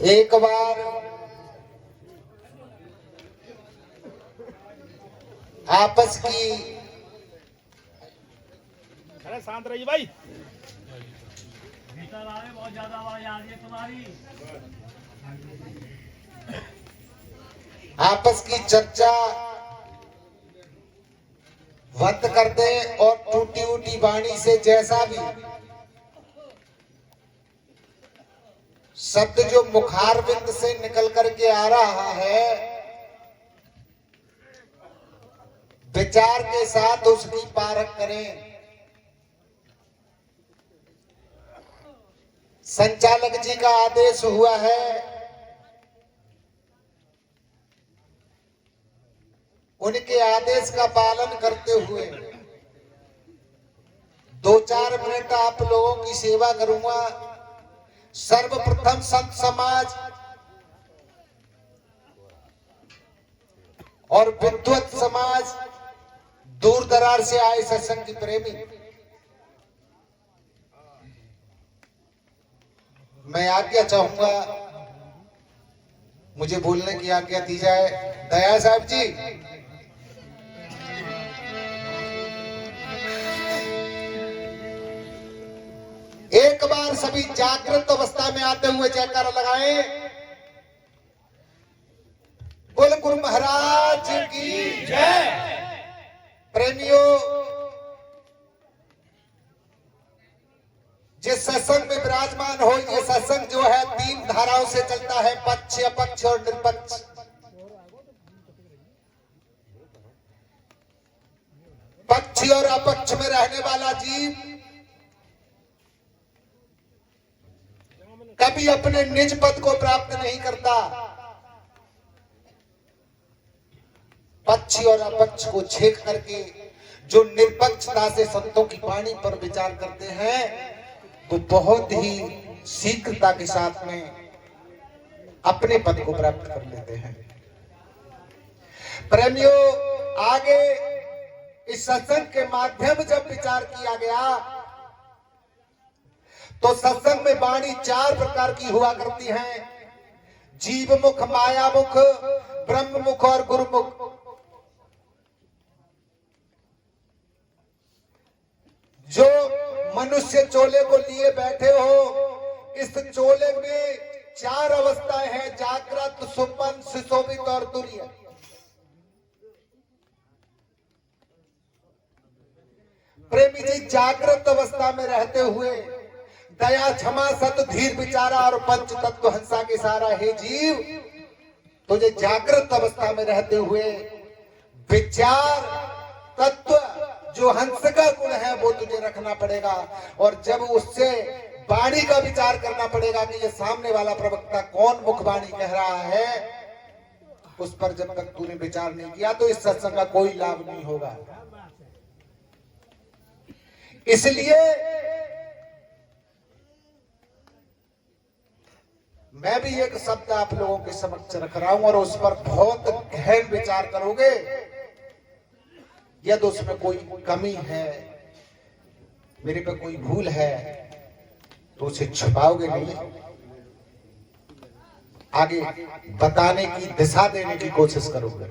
एक बार आपस की, अरे शांत रहिए भाई। बहुत ज्यादा आवाज आ रही है तुम्हारी। आपस की चर्चा बंद कर दे और टूटी उटी वाणी से जैसा भी शब्द जो मुखारबिंद से निकल करके आ रहा है, विचार के साथ उसकी पारख करें। संचालक जी का आदेश हुआ है, उनके आदेश का पालन करते हुए 2-4 मिनट आप लोगों की सेवा करूंगा। सर्वप्रथम संत समाज और विद्वत समाज, दूर दरार से आए सत्संग की प्रेमी, मैं आज्ञा चाहूंगा, मुझे बोलने की आज्ञा दी जाए। दया साहब जी, एक बार सभी जागृत अवस्था में आते हुए जयकारा लगाएं। बोल गुरु महाराज की जय। प्रेमियों, जिस सत्संग में विराजमान हो, ये सत्संग जो है 3 धाराओं से चलता है, पक्ष, अपक्ष और निरपक्ष। पक्ष और अपक्ष में रहने वाला जीव कभी अपने निज पद को प्राप्त नहीं करता। पक्ष और अपक्ष को छेक करके जो निरपक्षता से संतों की वाणी पर विचार करते हैं, वो बहुत ही शीघ्रता के साथ में अपने पद को प्राप्त कर लेते हैं। प्रेमियों, आगे इस सत्संग के माध्यम जब विचार किया गया तो सत्संग में वाणी 4 प्रकार की हुआ करती हैं: जीव मुख, माया मुख, ब्रह्म मुख और गुरु मुख। जो मनुष्य चोले को लिए बैठे हो, इस चोले में 4 अवस्थाएं हैं: जागृत, सुपन, सुशोभित और तुरीय। प्रेमी जी, जागृत अवस्था में रहते हुए दया, क्षमा, सत, धीर, विचारा और पंच तत्व हंसा के सारा हे जीव, तुझे जागृत अवस्था में रहते हुए विचार तत्व जो हंस का गुण है वो तुझे रखना पड़ेगा। और जब उससे वाणी का विचार करना पड़ेगा कि ये सामने वाला प्रवक्ता कौन मुखवाणी कह रहा है, उस पर जब तक तूने विचार नहीं किया तो इस सत्संग का कोई लाभ नहीं होगा। इसलिए मैं भी एक शब्द आप लोगों के समक्ष रख रहा हूं और उस पर बहुत गहन विचार करोगे। यदि उसमें कोई कमी है, मेरे पे कोई भूल है, तो उसे छुपाओगे नहीं, आगे बताने की दिशा देने की कोशिश करोगे।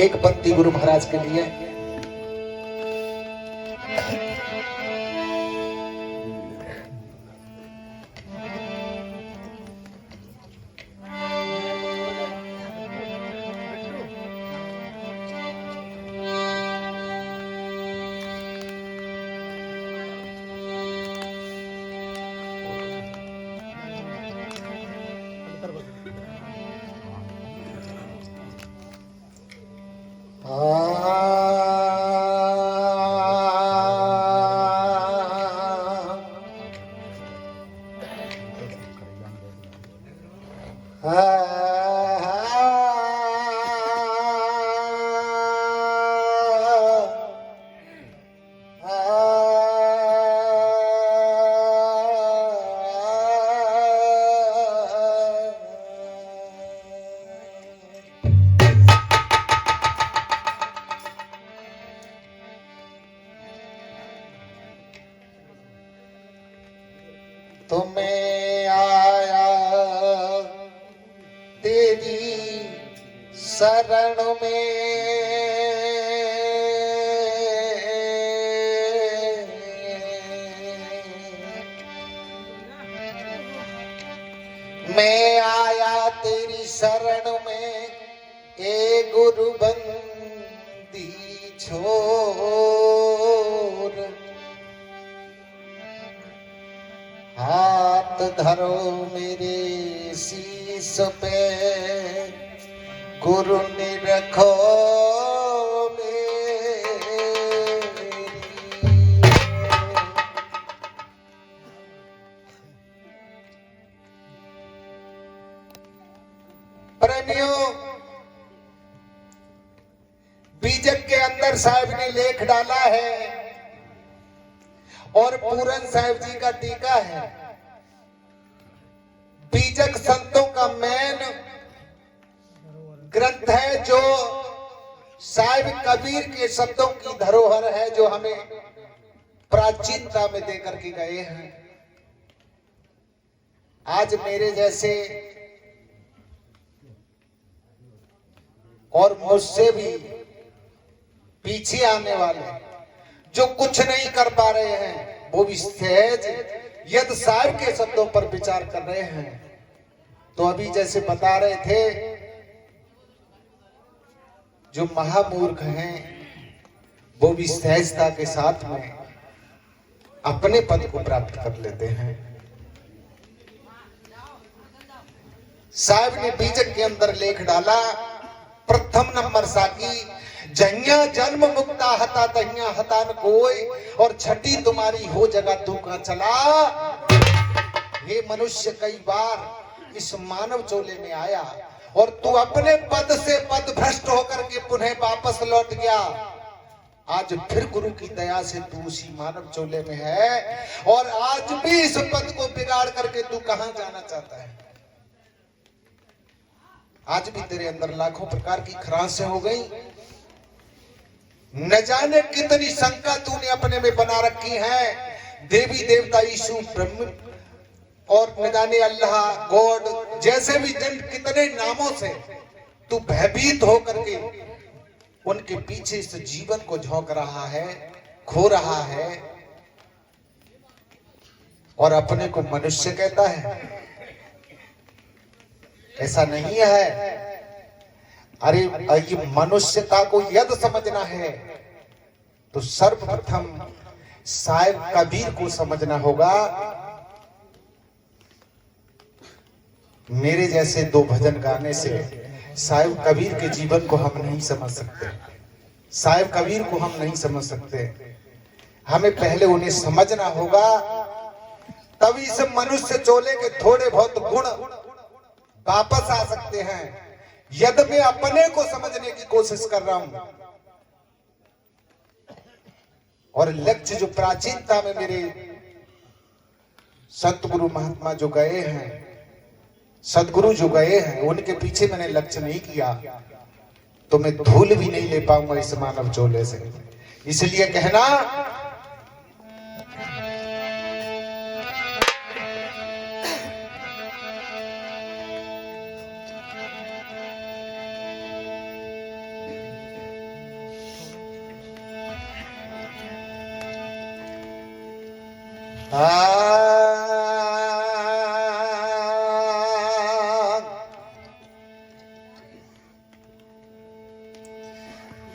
एक पंक्ति गुरु महाराज के लिए। तेरी शरण में मैं आया तेरी शरण में, ए गुरु बंदी छोर। हाथ धरो मेरे शीश पे, गुरु निरखो मेरी। प्रेमियों, बीजक के अंदर साहब ने लेख डाला है और पूरन साहब जी का टीका है। बीजक संतों का मेन ग्रंथ है जो साहिब कबीर के शब्दों की धरोहर है, जो हमें प्राचीनता में देकर के गए हैं। आज मेरे जैसे और मुझसे भी पीछे आने वाले जो कुछ नहीं कर पा रहे हैं, वो भी सहज यदि साहिब के शब्दों पर विचार कर रहे हैं। तो अभी जैसे बता रहे थे, जो महामूर्ख हैं वो भी सहजता के साथ में अपने पद को प्राप्त कर लेते हैं। साहिब ने बीजक के अंदर लेख डाला, प्रथम नंबर साकी, जहिया जन्म मुक्ता हता तहिया हता न कोई, और छठी तुम्हारी हो जगह तू कहां चला। हे मनुष्य, कई बार इस मानव चोले में आया और तू अपने पद से पद भ्रष्ट होकर के पुनः वापस लौट गया। आज फिर गुरु की दया से तू उसी मानव चोले में है और आज भी इस पद को बिगाड़ करके तू कहां जाना चाहता है। आज भी तेरे अंदर लाखों प्रकार की खराशें हो गई। न जाने कितनी शंका तूने अपने में बना रखी है। देवी देवता, यीशु, ब्रह्म और न जाने अल्लाह, गॉड जैसे भी जिन कितने नामों से तू भयभीत होकर के उनके पीछे इस जीवन को झोंक रहा है, खो रहा है और अपने को मनुष्य कहता है। ऐसा नहीं है। अरे ये मनुष्यता को यदि समझना है तो सर्वप्रथम साहिब कबीर को समझना होगा। मेरे जैसे दो भजन गाने से साहिब कबीर के जीवन को हम नहीं समझ सकते, साहिब कबीर को हम नहीं समझ सकते। हमें पहले उन्हें समझना होगा, तभी से मनुष्य चोले के थोड़े बहुत गुण वापस आ सकते हैं। यदि मैं अपने को समझने की कोशिश कर रहा हूं और लक्ष्य जो प्राचीनता में मेरे सतगुरु महात्मा जो गए हैं, सदगुरु जो गए हैं, उनके पीछे मैंने लक्ष्य नहीं किया तो मैं धूल भी नहीं ले पाऊंगा इस मानव चोले से। इसलिए कहना,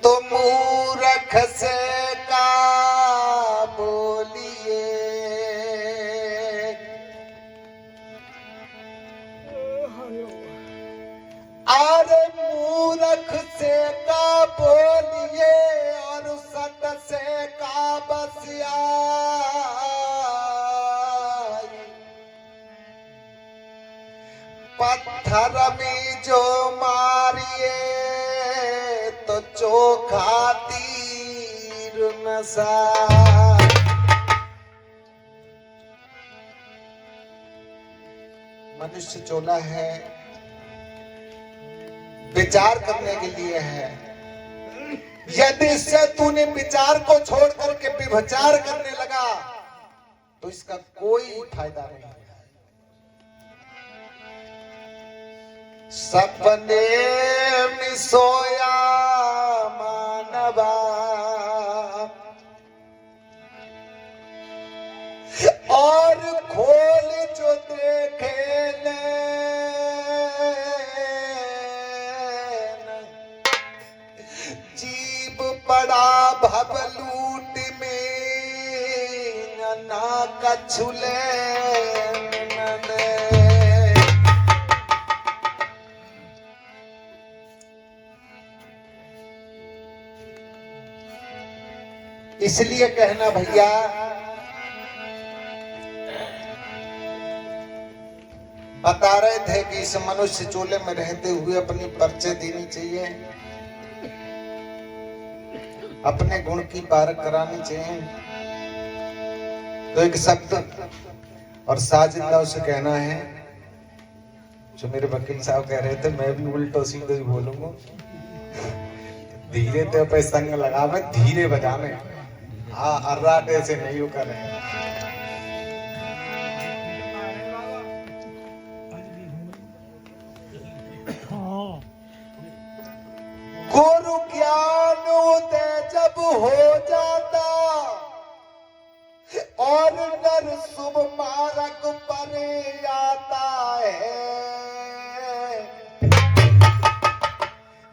तो मूर्ख से का बोलिए, अरे मूर्ख से का बोलिए और सत से का बसिया। पत्थर में जो मारिए तो चोखा तीर नसा। मनुष्य चोला है, विचार करने के लिए है। यदि इससे तूने विचार को छोड़ करके विभचार करने लगा तो इसका कोई फायदा नहीं है। सपने में सोया मानवा और खोल जो देखे जीव पड़ा भवलूट में ना कछुले इसलिए कहना भैया बता रहे थे कि इस मनुष्य चोले में रहते हुए अपनी परिचय देनी चाहिए, अपने गुण की पारख करानी चाहिए। तो एक शब्द और साजिंदा उसे कहना है जो मेरे वकील साहब कह रहे थे, मैं भी उल्टो सीधे ही बोलूंगा। धीरे तो पे संग लगावे, धीरे बजाने, हाँ अर्राटे से नहीं करे। गुरु ज्ञान उदय जब हो जाता और नर शुभ मार्ग पर आता है,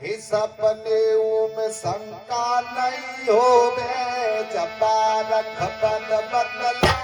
इस अपने में शंका नहीं होवे जब रख बन बदला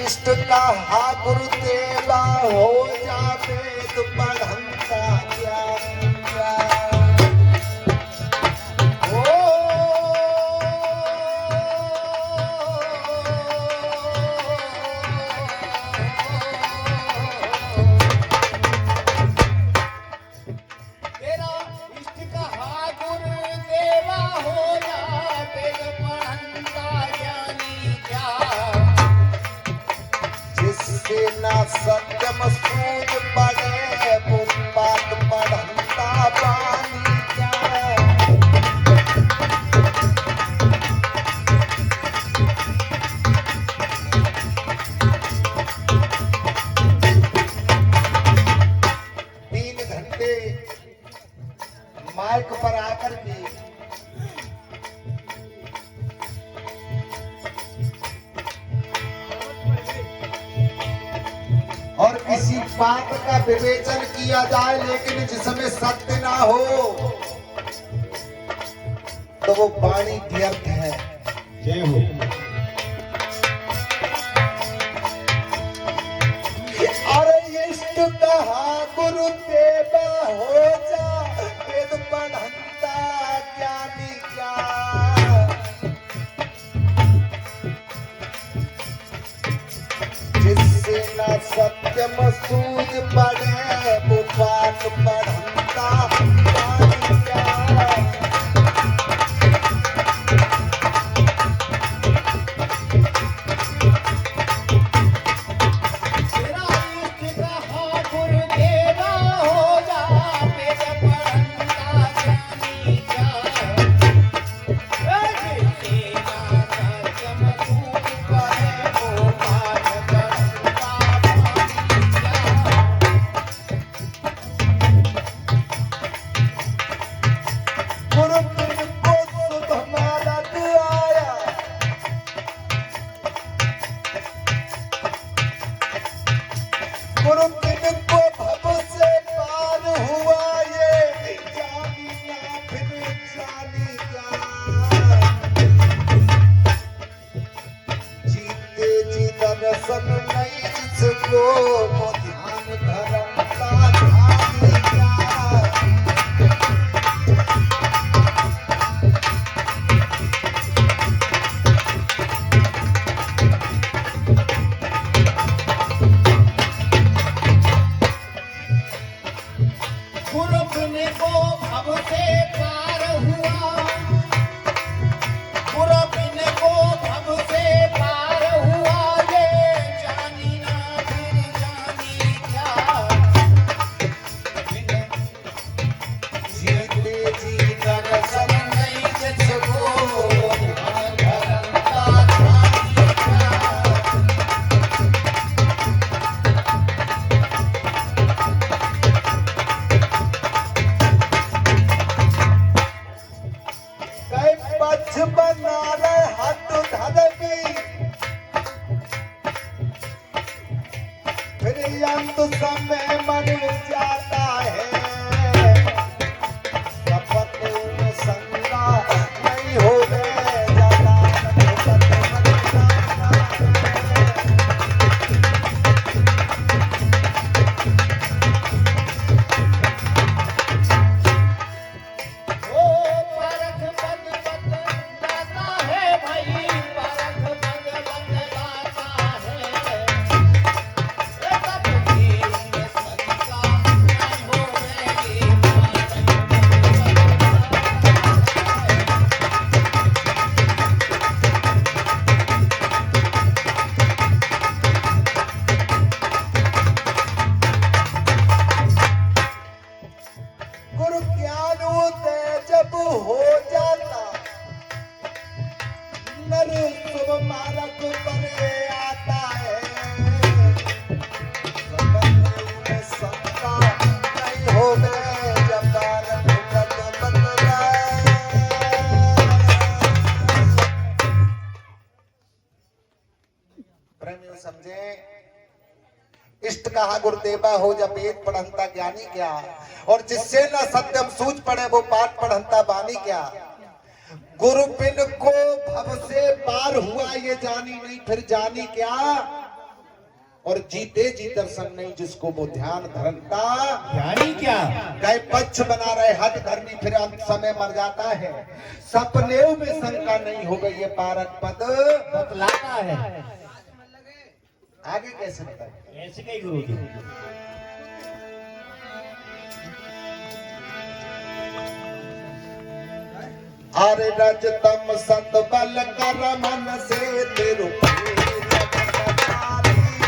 इष्ट कहा गुरुदेवा हो जावे तो पढ़ंता ज्ञान तेरा इष्ट कहा गुरुदेवा हो जावे तो पढ़ंता ज्ञानी क्या, जिससे ना सत्यम सूझ पड़े वो बात पढ़ंता पानी क्या। तीन घंटे माइक पर आकर भी और किसी बात का विवेचन किया जाए लेकिन जिसमें सत्य ना हो तो वो वाणी व्यर्थ है। जय हो। अरे इष्ट कहा गुरुदेवा हो जा वेद पढ़ंता ज्ञानी क्या, जिससे न सत्यम सूझ पड़े वो बात पढ़ंता ज्ञानी क्या। तेरा इष्ट कहा गुरुदेवा हो जावे तो पढ़ंता ज्ञानी क्या, जिससे ना सत्यम सूझ पड़े वो बात पढ़ंता ज्ञानी क्या। गुरु बिन को भव से पार हुआ, गुरु बिन को भव से पार हुआ, ये जानी ना फिर जानी क्या। जीते जी दर्शन नहीं जिसको धरता जानी क्या। कई पक्ष बना रहे हट धर्मी, फिर अंत समय मर जाता है, सपने में शंका नहीं होने जाता, सपने मर जाता है। ओ परख बद बदलाता है भाई, परख बद बदलाता है। ए तब भी शंका नहीं होगी, गुरु ज्ञान उदय जब हो जाता, नर शुभ मार्ग पर आता है, सपने में शंका नहीं होवे, जब बालक बन जाए। प्रेमियों समझे, इष्ट कहा गुरुदेवा हो जब वेद पढ़ंता ज्ञानी क्या, और जिससे न सत्यम सूझ पड़े वो पाठ पढ़ंता बानी क्या। गुरु बिन को भव से पार हुआ ये जानी नहीं फिर जानी क्या, और जीते जी दर्शन नहीं जिसको वो ध्यान धरता जानी क्या। गए पक्ष बना रहे हद धर्मी, फिर अंत समय मर जाता है, सपने में शंका नहीं हो गई ये पारक पद बतलाता है। आगे कैसे बताए। ऐसे कई गुरु जी। अरे रजतम सत बल कर मन से तेरु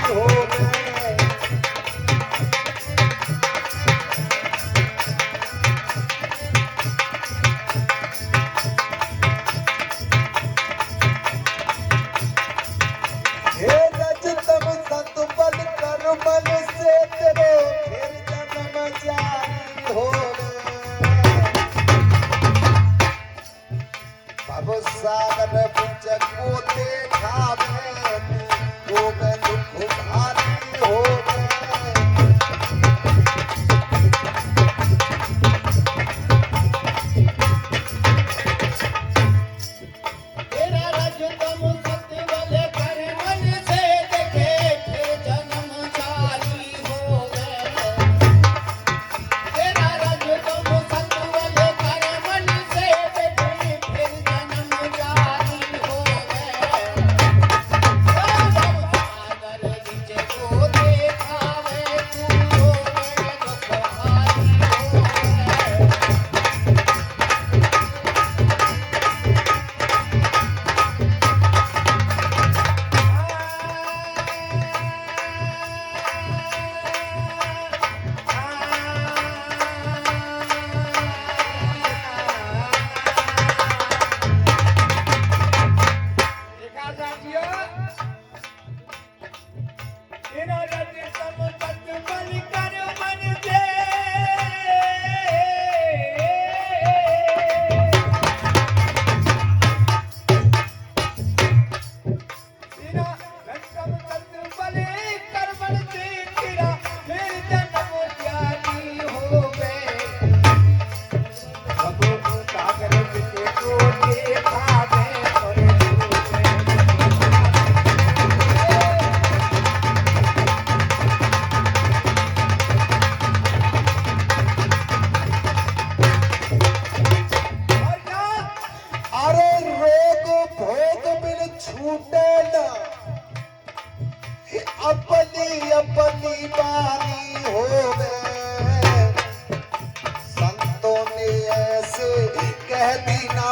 हो गए, हे रजतम सत बल कर मन से तेरो फिर जन्म जारी हो गए। भव सागर बुझ को देखा में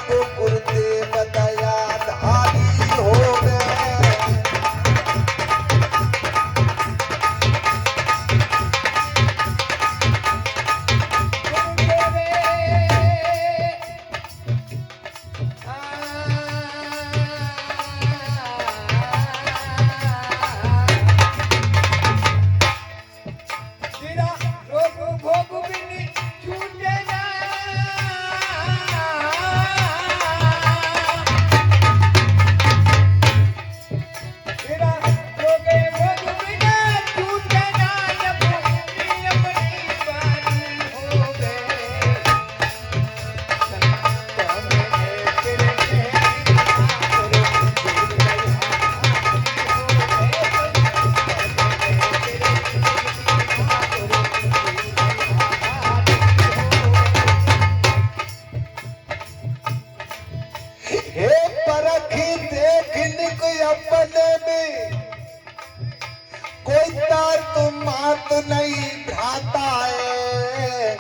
अब गुरुदेव दया धारी होवे। कोई तार तो मात नहीं भ्राता है,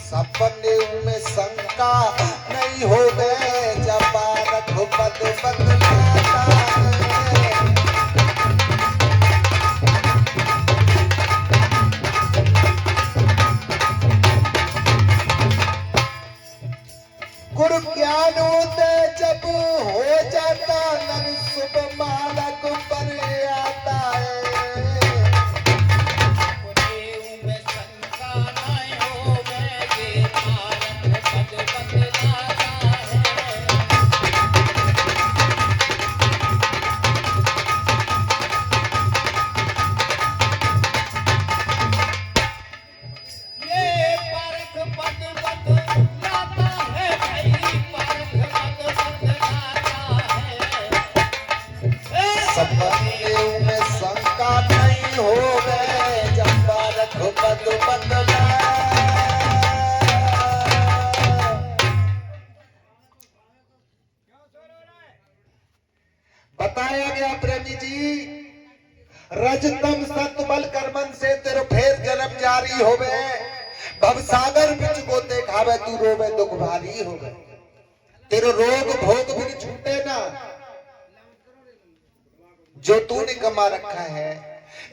सपने में शंका नहीं हो गए जब रघुपत बतलाता है। गुरु ज्ञान उदय जब हो जाता नर शुभ मालक पर आता है। सपने में शंका नहीं हो गए जब रघुपत बतला। बताया गया प्रेमी जी, रजतम सतबल कर्मन से तेरो फेर जन्म जारी होवे, भवसागर बिच गोते खावे तू रोवे दुख भारी होवे। तेरो रोग भोग भी छूटे ना, जो तूने कमा रखा है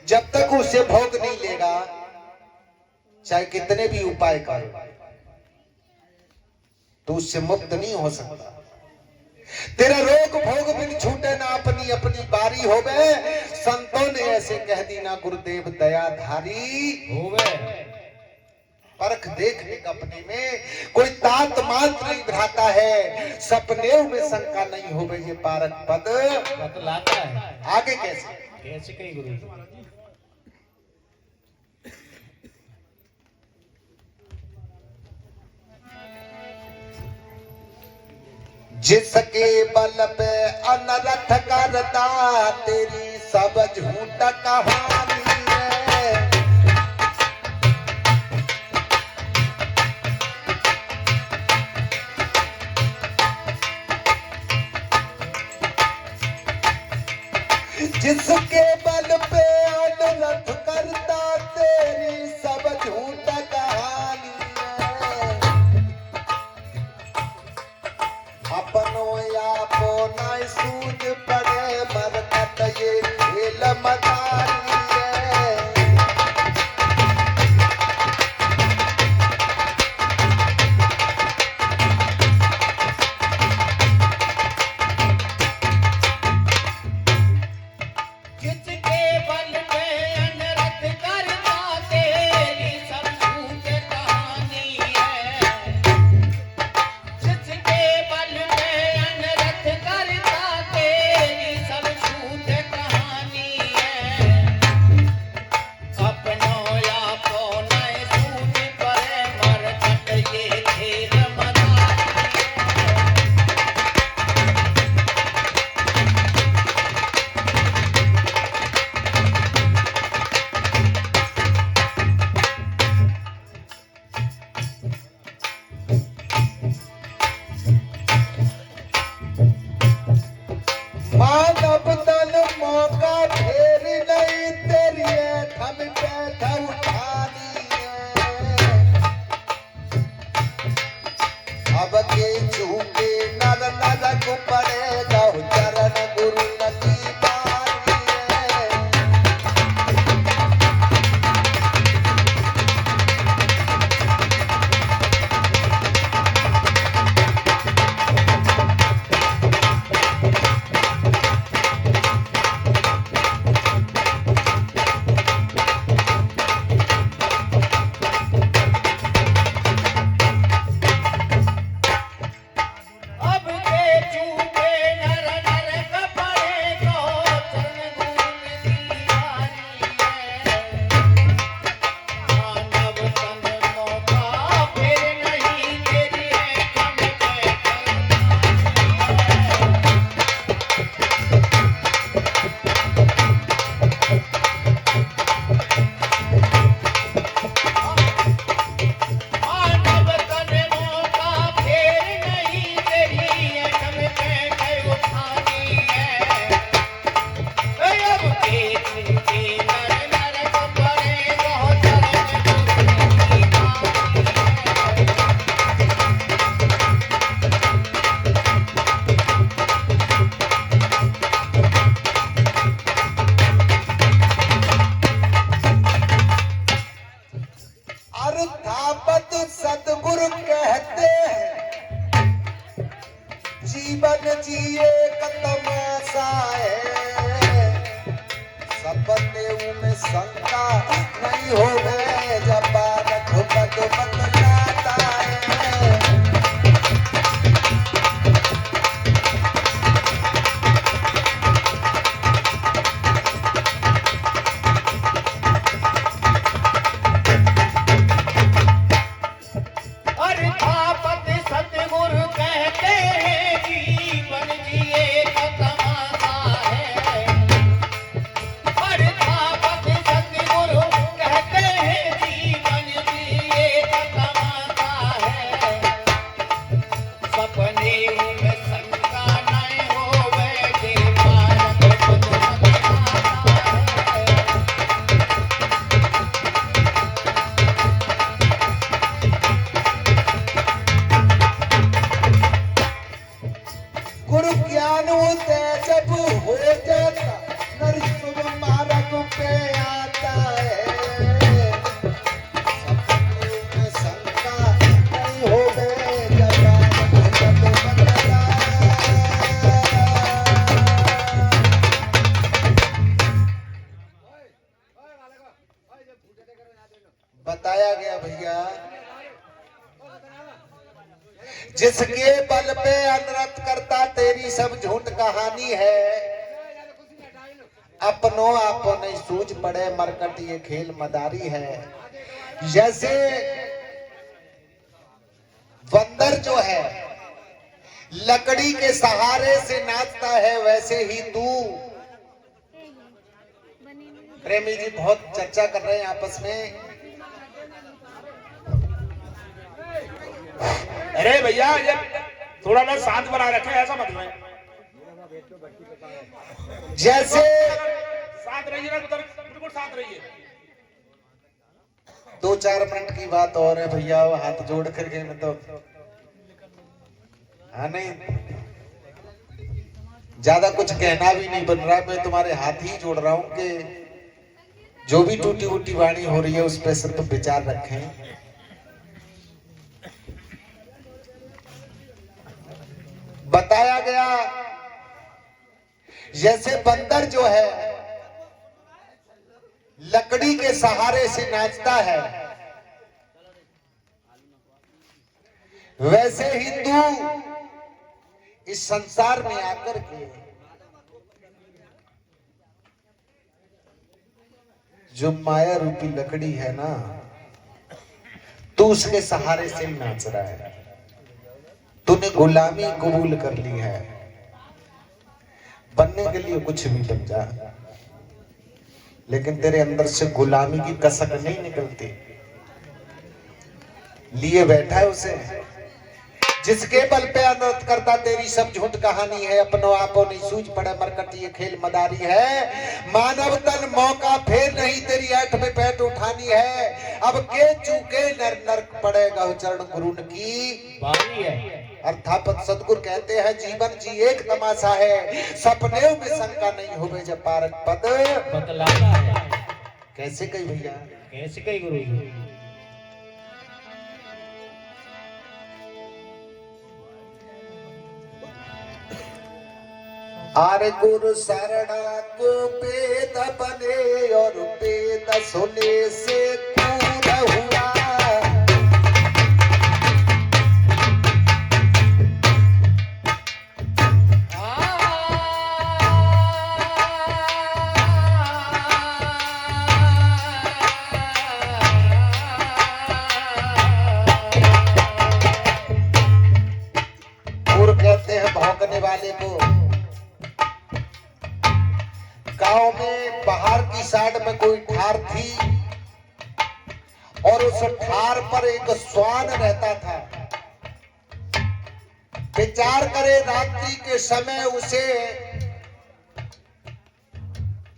जब तक उसे भोग नहीं लेगा, चाहे कितने भी उपाय करो तो उससे मुक्त नहीं हो सकता। तेरा रोग भोग भी छूटे ना, अपनी अपनी बारी होवे। संतों ने ऐसे कह दी ना गुरुदेव दयाधारी होवे। परख देख अपने में कोई तात मात्र नहीं भ्राता है, सपने में शंका नहीं होवे ये पारक पद बतलाता है। आगे कैसे कहीं गुरु जिसके बल पे अनरथ करता तेरी सब झूठ कहानी है। जिसके बल पे अनरथ करता तेरी सब झूठ कहानी है। अपनो यापो न सूझ पड़े मरकत ये खेल मदारी है। गुरु कहते हैं जीवन जिए का तमाशा है, सपने में शंका नहीं होवे जब बालक बद बतलाता है। अर्थापत सतगुरु कहते हैं जीवन जिए का तमाशा है। अर्थापत सतगुरु कहते हैं जीवन जिए का तमाशा है, सपने में शंका नहीं होवे जे बालक बद बतलाता है। गुरु ज्ञान होते जब हो जाता नर शुभ मार्ग पे आता है, सपने में शंका नहीं होवे जब बालक बद बतलाता है। बताया गया भैया, जिसके बल पे अनरत करता तेरी सब झूठ कहानी है, अपनों आपो नहीं सूझ पड़े मरकट ये खेल मदारी है। जैसे बंदर जो है लकड़ी के सहारे से नाचता है, वैसे ही तू। प्रेमी जी बहुत चर्चा कर रहे हैं आपस में। अरे भैया ये थोड़ा ना शांत बना रखे, ऐसा मत रहे। जैसे शांत रहिए ना, बिल्कुल शांत रहिए। 2-4 मिनट की बात और है भैया, हाथ जोड़ करके मतलब हाँ नहीं ज्यादा कुछ कहना भी नहीं बन रहा, मैं तुम्हारे हाथ ही जोड़ रहा हूं कि जो भी टूटी फूटी वाणी हो रही है उस पर सिर्फ विचार रखें। बताया गया जैसे बंदर जो है लकड़ी के सहारे से नाचता है, वैसे ही तू इस संसार में आकर के जो माया रूपी लकड़ी है ना, तू उसके सहारे से नाच रहा है। तूने गुलामी कबूल कर ली है, बनने के लिए कुछ भी बन जा, लेकिन तेरे अंदर से गुलामी की कसक नहीं निकलती। लिए बैठा है उसे, जिसके बल पे अनर्थ करता तेरी सब झूठ कहानी है, अपनों आपो नहीं सूझ पड़े मरकट ये खेल मदारी है। मानव तन मौका फेर नहीं तेरी ऐठ में पैठ उठानी है, अब के चूके नर नरक पड़ेगा चरण गुरु की बारी है। अर्थापत सदगुरु कहते हैं जीवन जी एक तमाशा है, सपने में शंका नहीं होवे जब पारक पद बतलाता है। कैसे कही भैया, कैसे कही गुरु जी? आरे गुरु शरणा को पेद बने और पेद सुने से दूर हुआ। गुरु कहते हैं भौंकने वाले को। गांव में बाहर की साइड में कोई ठार थी और उस ठार पर एक श्वान रहता था। विचार करे रात्रि के समय उसे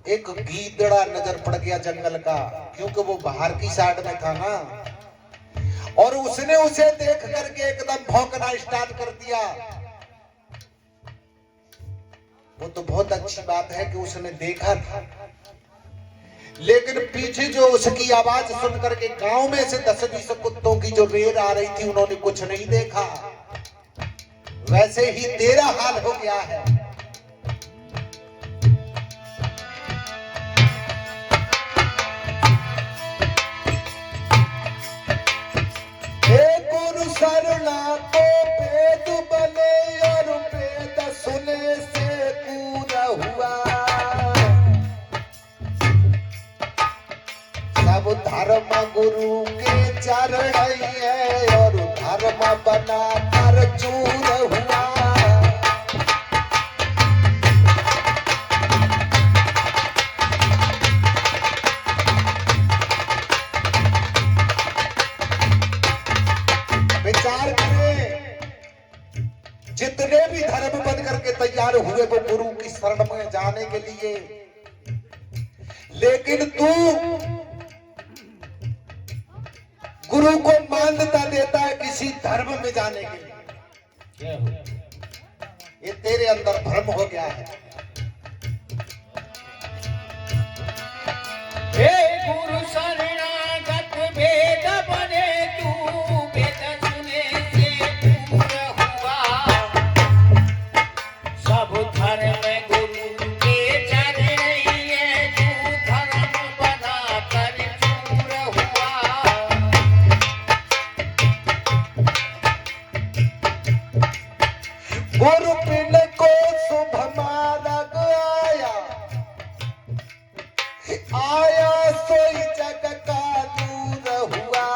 एक गीदड़ा नजर पड़ गया जंगल का, क्योंकि वो बाहर की साइड में था ना, और उसने उसे देख करके एकदम भौंकना स्टार्ट कर दिया। वो तो बहुत अच्छी बात है कि उसने देखा था, लेकिन पीछे जो उसकी आवाज सुन करके गांव में से 10-20 कुत्तों की जो रेड आ रही थी, उन्होंने कुछ नहीं देखा। वैसे ही तेरा हाल हो गया है। गुरु शरणा को वेद बने और वेद सुने से पूरा हुआ। सब धर्म गुरु के चरण है और धर्म बना कर चूर हुआ। विचार करें, जितने भी धर्म बन करके तैयार हुए वो गुरु की शरण में जाने के लिए, लेकिन तू गुरु को मान्यता देता है किसी धर्म में जाने के लिए। ये तेरे अंदर भ्रम हो गया है। हे गुरु शरणागत वेद बने तू वेद सुने से पूरा हुआ। सब धर्म गुरु के चरण है, तू धर्म बना कर चूर हुआ। गुरु पिंड को शुभ मार्ग आया, आया सोई जग का नूर हुआ।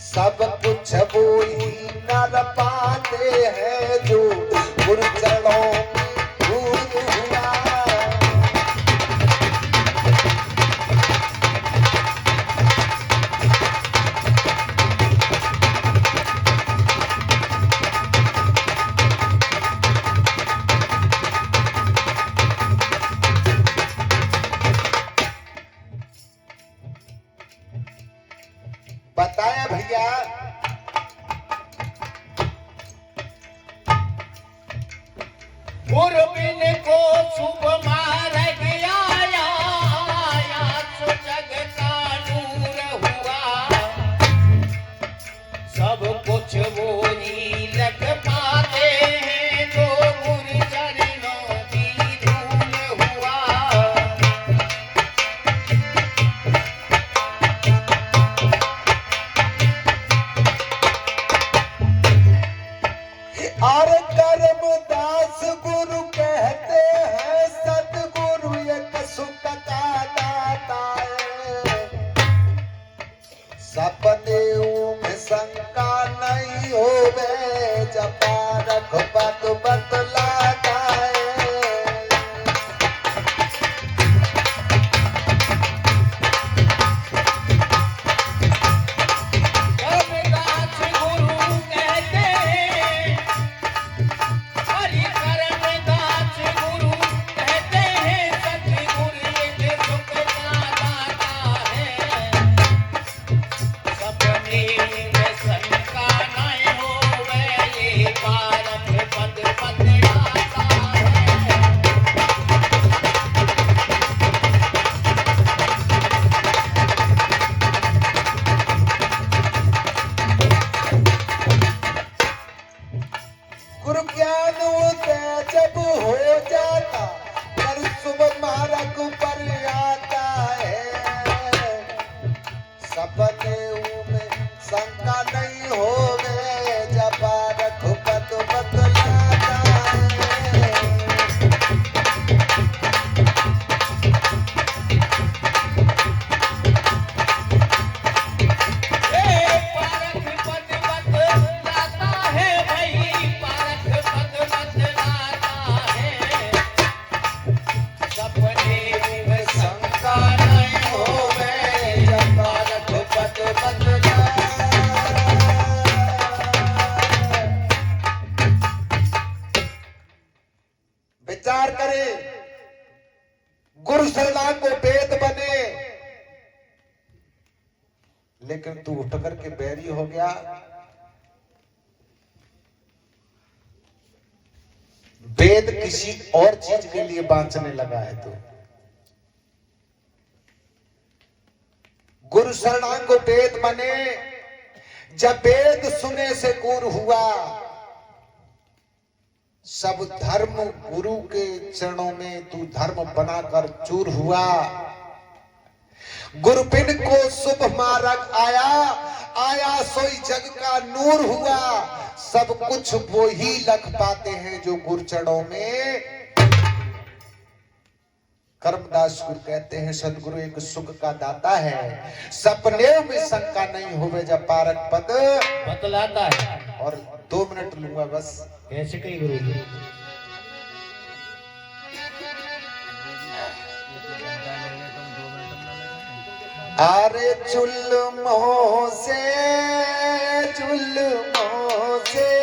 सब कुछ वो ही नर पाते हैं जो गुरु चरणों में धूल हुआ। बताया भैया, गुरु बिन को शुभ मार्ग आया, आया सो जग का नूर हुआ। सब कुछ वो ही लग पाते हैं जो गुरु चरणों की धूल हुआ। और कर्म दास गुरु कहते हैं, सतगुरु एक सुख का दाता है। सपने में शंका नहीं होवे, जपा रघुपत बतलाता है। कर्मदास गुरु कहते हैं, हरि कर्मदास गुरु कहते हैं, सतगुरु एक सुख का दाता है। सपने में शंका नहीं होवे, ये पारख पद बतलाता है। गुरु ज्ञान उदय जब हो जाता, पर शुभ मार्ग पर आता है। सपने में शंका नहीं होवे, जब रघुपत बतलाता है। पारख पद बतलाता है भाई, पारख पद बतलाता है। सपने में शंका नहीं होवे, जब रघुपत बतलाता है। विचार करे, गुरु शरणा को वेद बने, लेकिन तू उठ करके बैरी हो गया। वेद वेद किसी और चीज के लिए बांचने लगा है तो गुरु शरणांग वेद बने। जब वेद सुने से गुरु हुआ, सब धर्म गुरु के चरणों में तू धर्म बनाकर चूर हुआ। गुरुबिन को शुभ मार्ग आया, आया सोई जग का नूर हुआ। सब कुछ वो ही लख पाते हैं जो गुरु चरणों में। कर्मदास गुरु कहते हैं सदगुरु एक सुख का दाता है, सपने में शंका नहीं होवे जब पारक पद बतलाता है। और 2 मिनट लूंगा बस। कैसे कही गुरु जी? अरे जुल्मों से जुल्मों से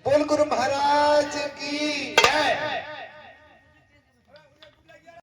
बोल गुरु महाराज की